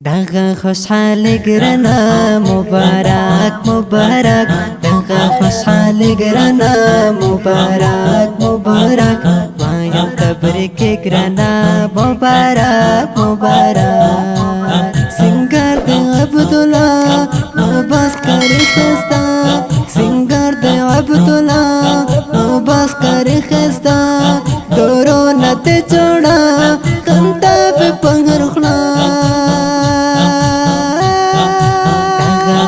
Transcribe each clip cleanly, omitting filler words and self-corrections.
دغه خوشحاله ګرنا مبارک مبارک دغه خوشحاله ګرنا مبارک مبارک وایم تبریک ګرنا مبارک مبارک سنگر د عبد الله بس کری خستا سنگر د عبد الله بس کری خستا دورو نت جوړا کنتا په پنګر خلا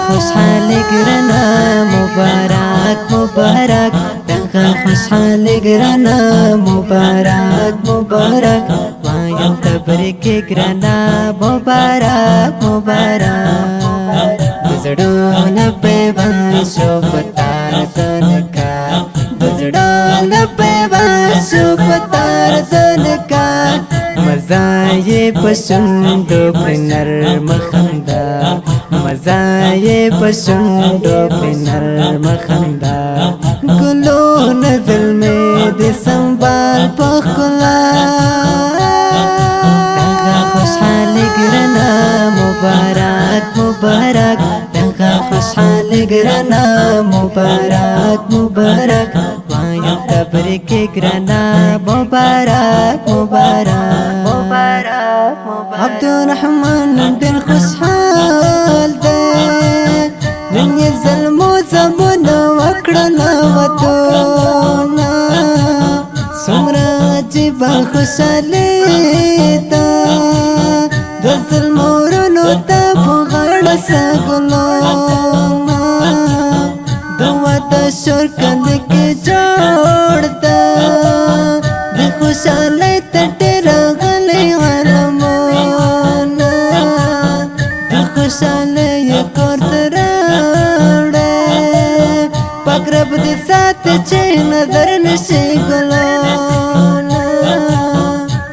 خوشحاله ګرنا مبارک مبارک دغه خوشحاله ګرنا مبارک مبارک وایم تبریک ګرنا مبارک مبارک بزړونه په باندې شو پتار تنکا بزړونه په باندې شو پتار تنکا مزا یې پسندو پنر مخندا مزا یې پسندو پنر مخندا ګلو نزل مې د سنبال پخلا دغه خوشحاله ګرنا مبارک مبارک دغه خوشحاله ګرنا مبارک مبارک وایم تبریک ګرنا مبارک مبارک مبارک عبدالرحمن بن خوشحال دے نن یې ظلمو زمونو وکړله ودونه څومره عجیبه خوشحالي ده د ظلمو ورونو ته په غاړه سګلونه د واده شور کلي کې جوړ ده د خوشحالۍ ته ډېر غلي عالمونه د خوشحالۍ کور ته راوړې پاک رب دې ساتي چې نظر نشي ګلونه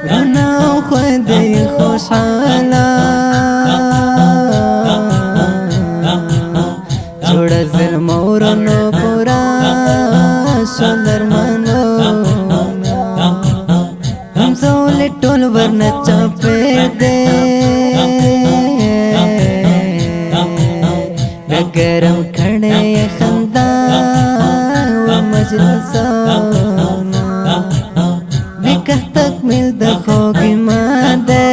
ورونه او خویندې خوشحاله جوړه ظلمو ورونو پورا شو درمنو همزول ټول ورنه چاپېر دې ګرم کړې خندا و مجلسونه نکاح تکمیل د خوږې ماده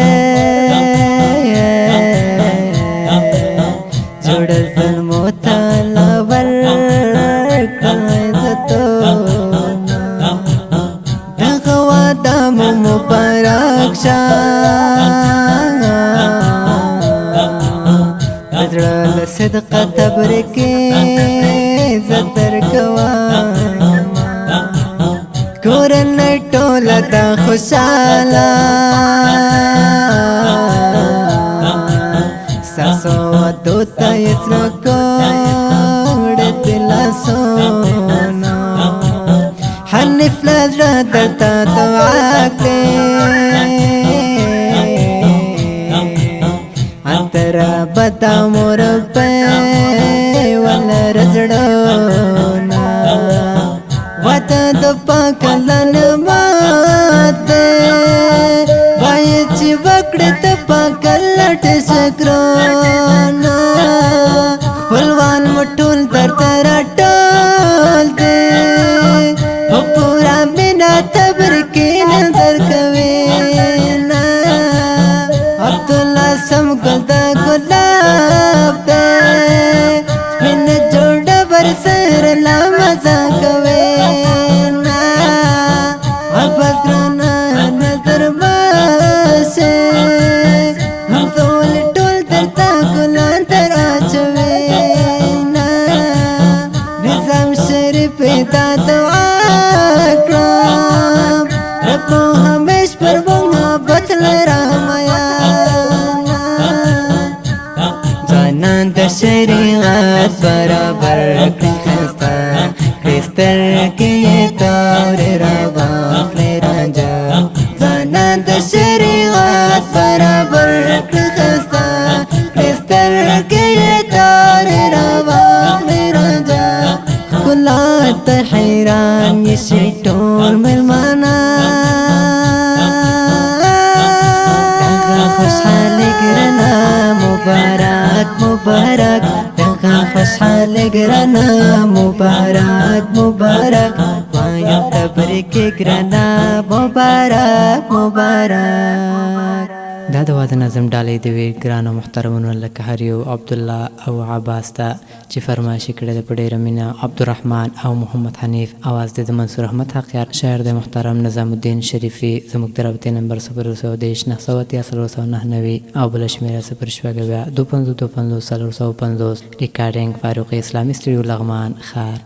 جوړه ظلمو ته لور کړی عزتونه دغه واده مو مبارک شه زړه له صدقه تبریک عزت درکوم کورنۍ ټوله ده خوشحاله ستاسو واده ته یې زړه کړې د لاسونه حنیف له زړه درته دعا کړې انترا بتا مور په ول رزړونا وته د پاکلن ماته وای چې وکړه ته پاکلټ سکرونا خپلوان مټول درته راټول دې په پورا مینا تبریک نظر کوي نا عبدالله سم ګل د ګلاب دې سپین جوړه ور سره لا مزه کوي نا عباس ګرانه نظر باسه هم ټول ټول درته ګلان تر اچوي نا نظام شریف ته دعا کړم رب همیش پر محبت لرامیا ځانان د شریعت برابر کړي خسته کریستر کې تور را واخلې رانجا ځانان د شریعت برابر کړي خسته کریستر کې تور را واخلې رانجا خلا ته حیران یې شي ټول ملمانا خوشحاله ګرنا مبارك مبارك دغه خوشحال ګرانا مبارک مبارک وایم تبریک ګرانا مبارک مبارک. دا د واده نظم ډالۍ د وی ګرانو محترمونو لکه هر یو عبدالله او عباس ته چې فرمایش کړی د په ډېره مینه عبدالرحمن او محمد حنیف اواز د منصور احمد حقیار شاعر د محترم نظام الدین شریفي زموږ د رابطې نمبر 010 او بل شمیره 0 252 450 ریکارډینګ فاروقي اسلامي سټوډیو لغمان خار.